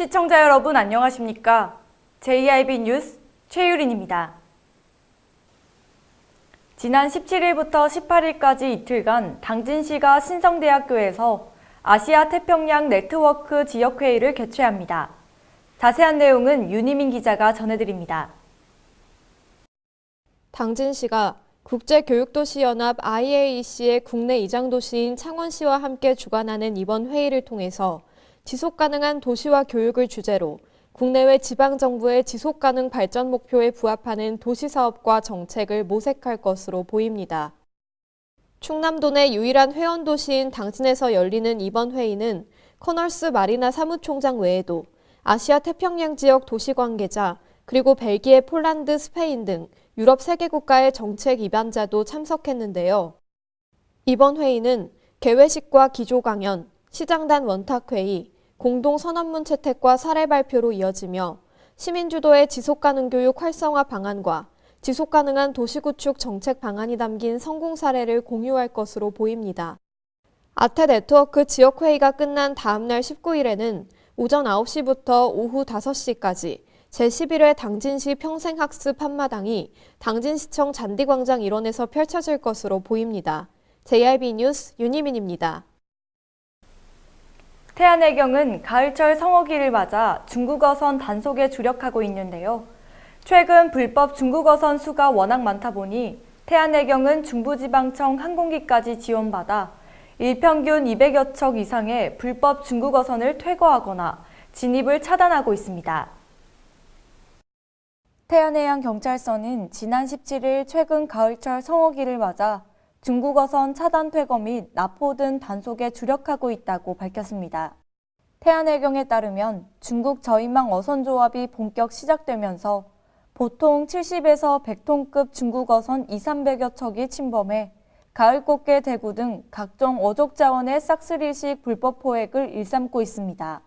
시청자 여러분 안녕하십니까? JIB 뉴스 최유린입니다. 지난 17일부터 18일까지 이틀간 당진시가 신성대학교에서 아시아 태평양 네트워크 지역회의를 개최합니다. 자세한 내용은 윤희민 기자가 전해드립니다. 당진시가 국제교육도시연합 IAEC의 국내 이장도시인 창원시와 함께 주관하는 이번 회의를 통해서 지속가능한 도시와 교육을 주제로 국내외 지방정부의 지속가능 발전 목표에 부합하는 도시사업과 정책을 모색할 것으로 보입니다. 충남도 내 유일한 회원도시인 당진에서 열리는 이번 회의는 커널스 마리나 사무총장 외에도 아시아 태평양 지역 도시 관계자, 그리고 벨기에, 폴란드, 스페인 등 유럽 3개 국가의 정책 입안자도 참석했는데요. 이번 회의는 개회식과 기조 강연, 시장단 원탁회의, 공동선언문 채택과 사례 발표로 이어지며 시민주도의 지속가능 교육 활성화 방안과 지속가능한 도시구축 정책 방안이 담긴 성공 사례를 공유할 것으로 보입니다. 아태 네트워크 지역회의가 끝난 다음 날 19일에는 오전 9시부터 오후 5시까지 제11회 당진시 평생학습 한마당이 당진시청 잔디광장 일원에서 펼쳐질 것으로 보입니다. JIB 뉴스 윤희민입니다. 태안해경은 가을철 성어기를 맞아 중국어선 단속에 주력하고 있는데요. 최근 불법 중국어선 수가 워낙 많다 보니 태안해경은 중부지방청 항공기까지 지원받아 일평균 200여 척 이상의 불법 중국어선을 퇴거하거나 진입을 차단하고 있습니다. 태안해양경찰서는 지난 17일 최근 가을철 성어기를 맞아 중국어선 차단 퇴거 및 납포 등 단속에 주력하고 있다고 밝혔습니다. 태안해경에 따르면 중국 저인망 어선조합이 본격 시작되면서 보통 70에서 100톤급 중국어선 200~300여 척이 침범해 가을꽃게 대구 등 각종 어족 자원의 싹쓸이식 불법 포획을 일삼고 있습니다.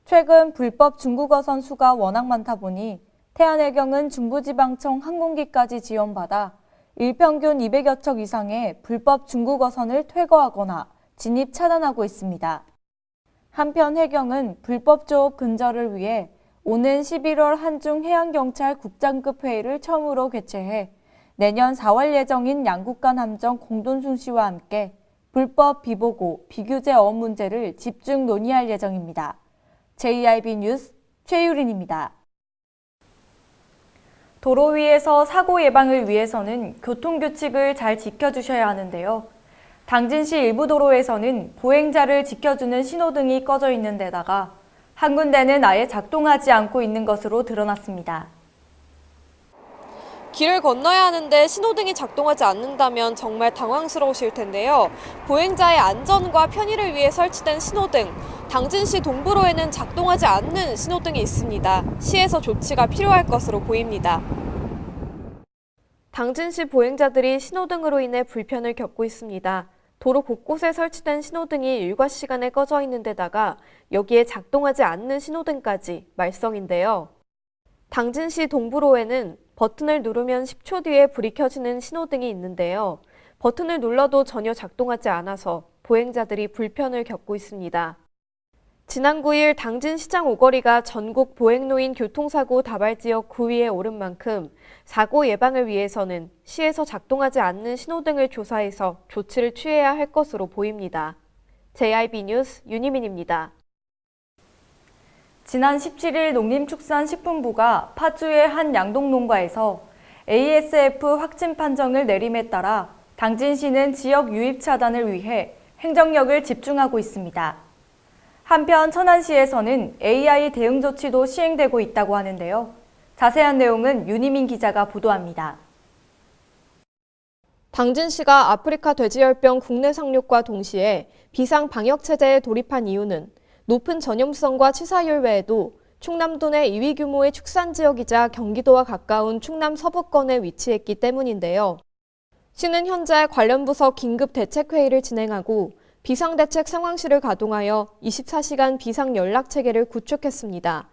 최근 불법 중국어선 수가 워낙 많다 보니 태안해경은 중부지방청 항공기까지 지원받아 일평균 200여 척 이상의 불법 중국어선을 퇴거하거나 진입 차단하고 있습니다. 한편 해경은 불법 조업 근절을 위해 오는 11월 한중 해양경찰 국장급 회의를 처음으로 개최해 내년 4월 예정인 양국 간 함정 공동순시와 함께 불법 비보고, 비규제 어업 문제를 집중 논의할 예정입니다. JIB 뉴스 최유린입니다. 도로 위에서 사고 예방을 위해서는 교통규칙을 잘 지켜주셔야 하는데요. 당진시 일부 도로에서는 보행자를 지켜주는 신호등이 꺼져 있는 데다가 한 군데는 아예 작동하지 않고 있는 것으로 드러났습니다. 길을 건너야 하는데 신호등이 작동하지 않는다면 정말 당황스러우실 텐데요. 보행자의 안전과 편의를 위해 설치된 신호등, 당진시 동부로에는 작동하지 않는 신호등이 있습니다. 시에서 조치가 필요할 것으로 보입니다. 당진시 보행자들이 신호등으로 인해 불편을 겪고 있습니다. 도로 곳곳에 설치된 신호등이 일과 시간에 꺼져 있는 데다가 여기에 작동하지 않는 신호등까지 말썽인데요. 당진시 동부로에는 버튼을 누르면 10초 뒤에 불이 켜지는 신호등이 있는데요. 버튼을 눌러도 전혀 작동하지 않아서 보행자들이 불편을 겪고 있습니다. 지난 9일 당진시장 오거리가 전국 보행노인 교통사고 다발지역 9위에 오른 만큼 사고 예방을 위해서는 시에서 작동하지 않는 신호등을 조사해서 조치를 취해야 할 것으로 보입니다. JIB 뉴스 윤희민입니다. 지난 17일 농림축산식품부가 파주의 한 양동농가에서 ASF 확진 판정을 내림에 따라 당진시는 지역 유입 차단을 위해 행정력을 집중하고 있습니다. 한편 천안시에서는 AI 대응 조치도 시행되고 있다고 하는데요. 자세한 내용은 윤희민 기자가 보도합니다. 당진시가 아프리카 돼지열병 국내 상륙과 동시에 비상 방역 체제에 돌입한 이유는 높은 전염성과 치사율 외에도 충남도 내 2위 규모의 축산지역이자 경기도와 가까운 충남 서부권에 위치했기 때문인데요. 시는 현재 관련 부서 긴급 대책회의를 진행하고 비상대책 상황실을 가동하여 24시간 비상연락체계를 구축했습니다.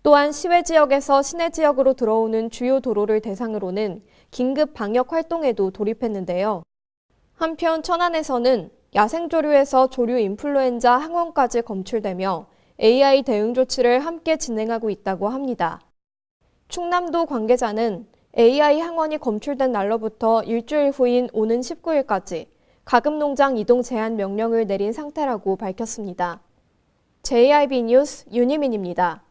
또한 시외 지역에서 시내 지역으로 들어오는 주요 도로를 대상으로는 긴급 방역 활동에도 돌입했는데요. 한편 천안에서는 야생조류에서 조류 인플루엔자 항원까지 검출되며 AI 대응 조치를 함께 진행하고 있다고 합니다. 충남도 관계자는 AI 항원이 검출된 날로부터 일주일 후인 오는 19일까지 가금농장 이동 제한 명령을 내린 상태라고 밝혔습니다. JIB 뉴스 윤희민입니다.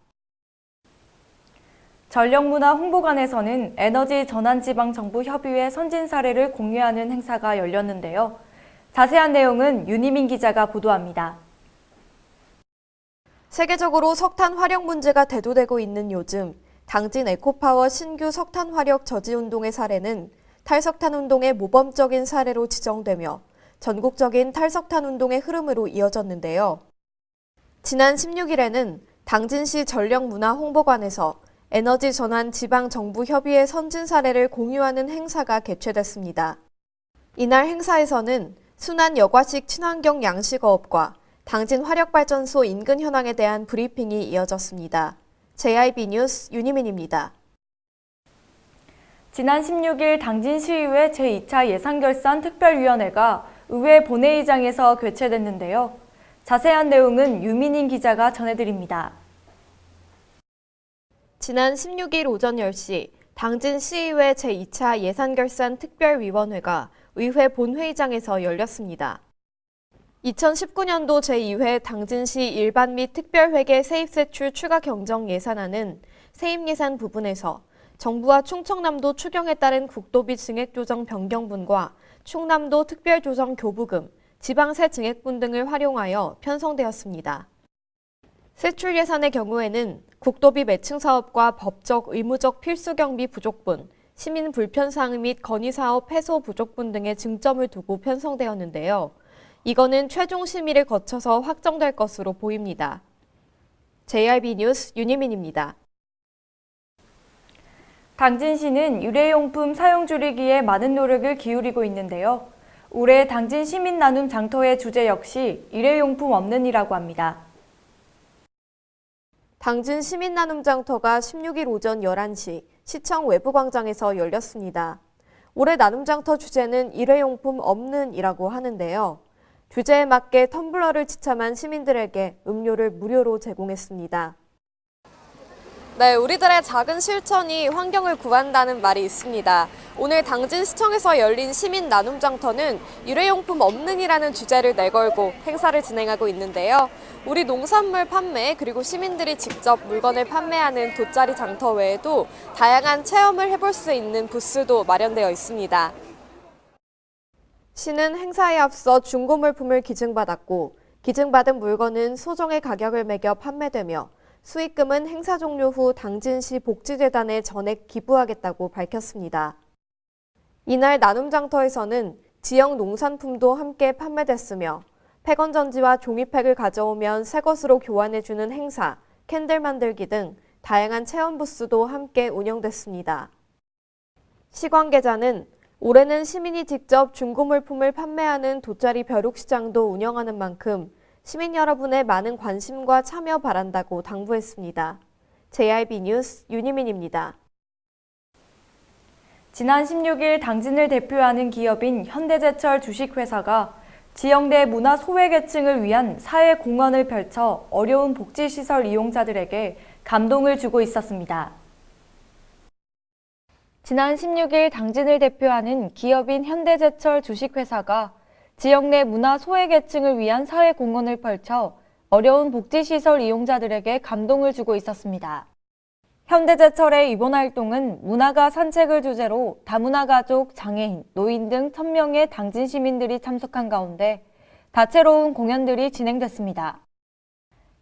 전력문화 홍보관에서는 에너지 전환지방정부협의회 선진 사례를 공유하는 행사가 열렸는데요. 자세한 내용은 윤희민 기자가 보도합니다. 세계적으로 석탄 활용 문제가 대두되고 있는 요즘, 당진 에코파워 신규 석탄 화력 저지 운동의 사례는 탈석탄 운동의 모범적인 사례로 지정되며 전국적인 탈석탄 운동의 흐름으로 이어졌는데요. 지난 16일에는 당진시 전력문화홍보관에서 에너지 전환 지방정부협의회 선진 사례를 공유하는 행사가 개최됐습니다. 이날 행사에서는 순환 여과식 친환경 양식어업과 당진 화력발전소 인근 현황에 대한 브리핑이 이어졌습니다. JIB 뉴스 윤희민입니다. 지난 16일 당진시의회 제2차 예산결산 특별위원회가 의회 본회의장에서 개최됐는데요. 자세한 내용은 유민인 기자가 전해드립니다. 지난 16일 오전 10시 당진시의회 제2차 예산결산 특별위원회가 의회 본회의장에서 열렸습니다. 2019년도 제2회 당진시 일반 및 특별회계 세입세출 추가 경정 예산안은 세입예산 부분에서 정부와 충청남도 추경에 따른 국도비 증액조정 변경분과 충남도 특별조정 교부금, 지방세 증액분 등을 활용하여 편성되었습니다. 세출 예산의 경우에는 국도비 매칭 사업과 법적, 의무적 필수 경비 부족분, 시민 불편 사항 및 건의사업 해소 부족분 등의 쟁점을 두고 편성되었는데요. 이거는 최종 심의를 거쳐서 확정될 것으로 보입니다. JIB 뉴스 윤희민입니다. 당진시는 일회용품 사용 줄이기에 많은 노력을 기울이고 있는데요. 올해 당진 시민 나눔 장터의 주제 역시 일회용품 없는이라고 합니다. 당진 시민 나눔 장터가 16일 오전 11시 시청 외부광장에서 열렸습니다. 올해 나눔 장터 주제는 일회용품 없는이라고 하는데요. 주제에 맞게 텀블러를 지참한 시민들에게 음료를 무료로 제공했습니다. 네, 우리들의 작은 실천이 환경을 구한다는 말이 있습니다. 오늘 당진시청에서 열린 시민 나눔 장터는 일회용품 없는이라는 주제를 내걸고 행사를 진행하고 있는데요. 우리 농산물 판매 그리고 시민들이 직접 물건을 판매하는 돗자리 장터 외에도 다양한 체험을 해볼 수 있는 부스도 마련되어 있습니다. 시는 행사에 앞서 중고 물품을 기증받았고 기증받은 물건은 소정의 가격을 매겨 판매되며 수익금은 행사 종료 후 당진시 복지재단에 전액 기부하겠다고 밝혔습니다. 이날 나눔 장터에서는 지역 농산품도 함께 판매됐으며 폐건 전지와 종이팩을 가져오면 새 것으로 교환해주는 행사, 캔들 만들기 등 다양한 체험 부스도 함께 운영됐습니다. 시 관계자는 올해는 시민이 직접 중고 물품을 판매하는 돗자리 벼룩시장도 운영하는 만큼 시민 여러분의 많은 관심과 참여 바란다고 당부했습니다. JIB 뉴스 윤희민입니다. 지난 16일 당진을 대표하는 기업인 현대제철 주식회사가 지역 내 문화 소외계층을 위한 사회공헌을 펼쳐 어려운 복지시설 이용자들에게 감동을 주고 있었습니다. 지난 16일 당진을 대표하는 기업인 현대제철 주식회사가 지역 내 문화 소외계층을 위한 사회공헌을 펼쳐 어려운 복지시설 이용자들에게 감동을 주고 있었습니다. 현대제철의 이번 활동은 문화가 산책을 주제로 다문화 가족, 장애인, 노인 등 1000명의 당진 시민들이 참석한 가운데 다채로운 공연들이 진행됐습니다.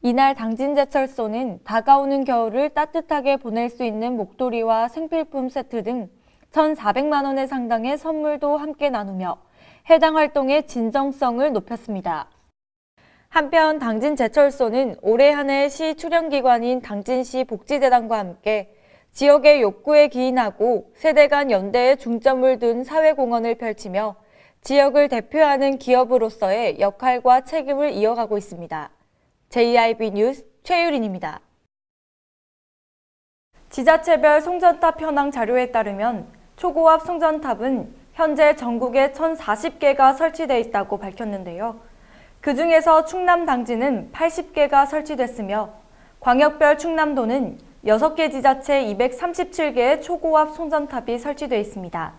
이날 당진제철소는 다가오는 겨울을 따뜻하게 보낼 수 있는 목도리와 생필품 세트 등 1,400만 원의 상당의 선물도 함께 나누며 해당 활동의 진정성을 높였습니다. 한편 당진제철소는 올해 한 해 시 출연기관인 당진시 복지재단과 함께 지역의 욕구에 기인하고 세대 간 연대에 중점을 둔 사회공헌을 펼치며 지역을 대표하는 기업으로서의 역할과 책임을 이어가고 있습니다. JIB 뉴스 최유린입니다. 지자체별 송전탑 현황 자료에 따르면 초고압 송전탑은 현재 전국에 1,040개가 설치돼 있다고 밝혔는데요. 그중에서 충남 당진은 80개가 설치됐으며 광역별 충남도는 6개 지자체 237개의 초고압 송전탑이 설치되어 있습니다.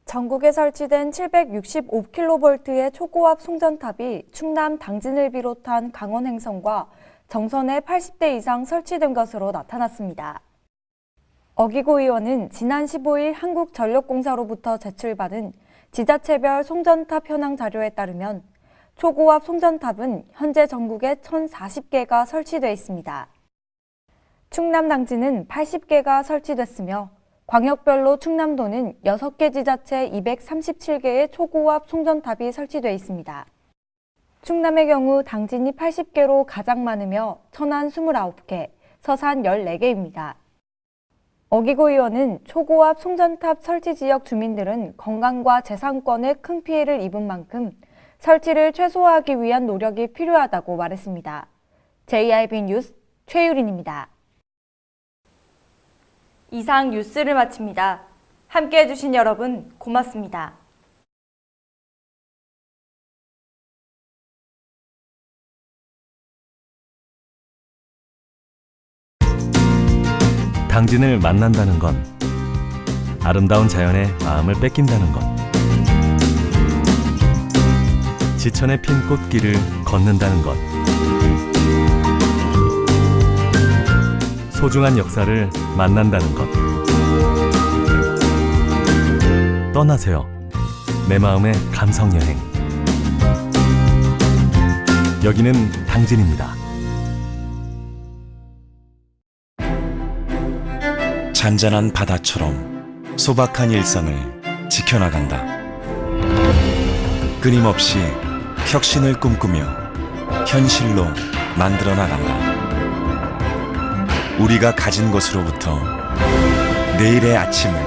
전국에 설치된 765kV의 초고압 송전탑이 충남 당진을 비롯한 강원 행성과 정선에 80대 이상 설치된 것으로 나타났습니다. 어기고 의원은 지난 15일 한국전력공사로부터 제출받은 지자체별 송전탑 현황 자료에 따르면 초고압 송전탑은 현재 전국에 1,040개가 설치되어 있습니다. 충남 당진은 80개가 설치됐으며 광역별로 충남도는 6개 지자체 237개의 초고압 송전탑이 설치되어 있습니다. 충남의 경우 당진이 80개로 가장 많으며 천안 29개, 서산 14개입니다. 어기고 의원은 초고압 송전탑 설치 지역 주민들은 건강과 재산권에 큰 피해를 입은 만큼 설치를 최소화하기 위한 노력이 필요하다고 말했습니다. JIB 뉴스 최유린입니다. 이상 뉴스를 마칩니다. 함께해 주신 여러분 고맙습니다. 당진을 만난다는 건 아름다운 자연에 마음을 뺏긴다는 것, 지천에 핀 꽃길을 걷는다는 것, 소중한 역사를 만난다는 것. 떠나세요. 내 마음의 감성여행. 여기는 당진입니다. 잔잔한 바다처럼 소박한 일상을 지켜나간다. 끊임없이 혁신을 꿈꾸며 현실로 만들어 나간다. 우리가 가진 것으로부터 내일의 아침을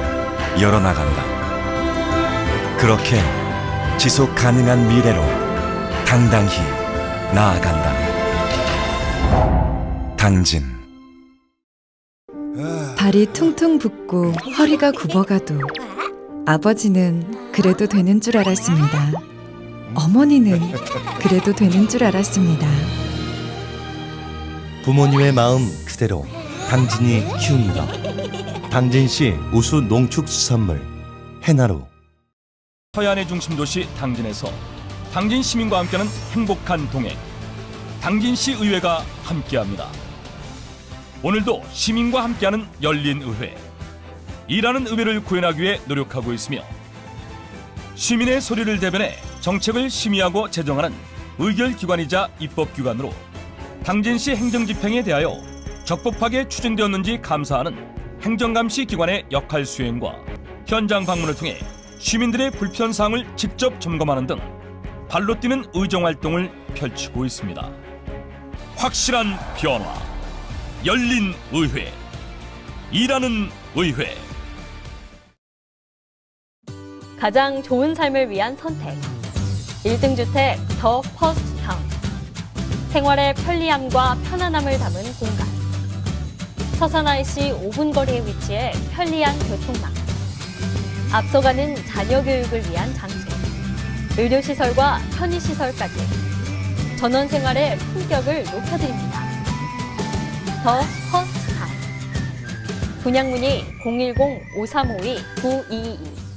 열어나간다. 그렇게 지속 가능한 미래로 당당히 나아간다. 당진. 발이 퉁퉁 붓고 허리가 굽어가도 아버지는 그래도 되는 줄 알았습니다. 어머니는 그래도 되는 줄 알았습니다. 부모님의 마음 그대로 당진이 키웁니다. 당진시 우수 농축수산물 해나루. 서해안의 중심도시 당진에서 당진 시민과 함께하는 행복한 동행, 당진시 의회가 함께합니다. 오늘도 시민과 함께하는 열린 의회, 일하는 의회를 구현하기 위해 노력하고 있으며 시민의 소리를 대변해 정책을 심의하고 제정하는 의결기관이자 입법기관으로 당진시 행정집행에 대하여 적법하게 추진되었는지 감사하는 행정감시 기관의 역할 수행과 현장 방문을 통해 시민들의 불편사항을 직접 점검하는 등 발로 뛰는 의정활동을 펼치고 있습니다. 확실한 변화, 열린 의회, 일하는 의회. 가장 좋은 삶을 위한 선택. 1등 주택 더 퍼스트 타운. 생활의 편리함과 편안함을 담은 공간. 서산 IC 5분 거리에 위치해 편리한 교통망. 앞서가는 자녀 교육을 위한 장치. 의료시설과 편의시설까지. 전원 생활의 품격을 높여드립니다. 더 퍼스트 타운. 분양 문의 010-5352-9222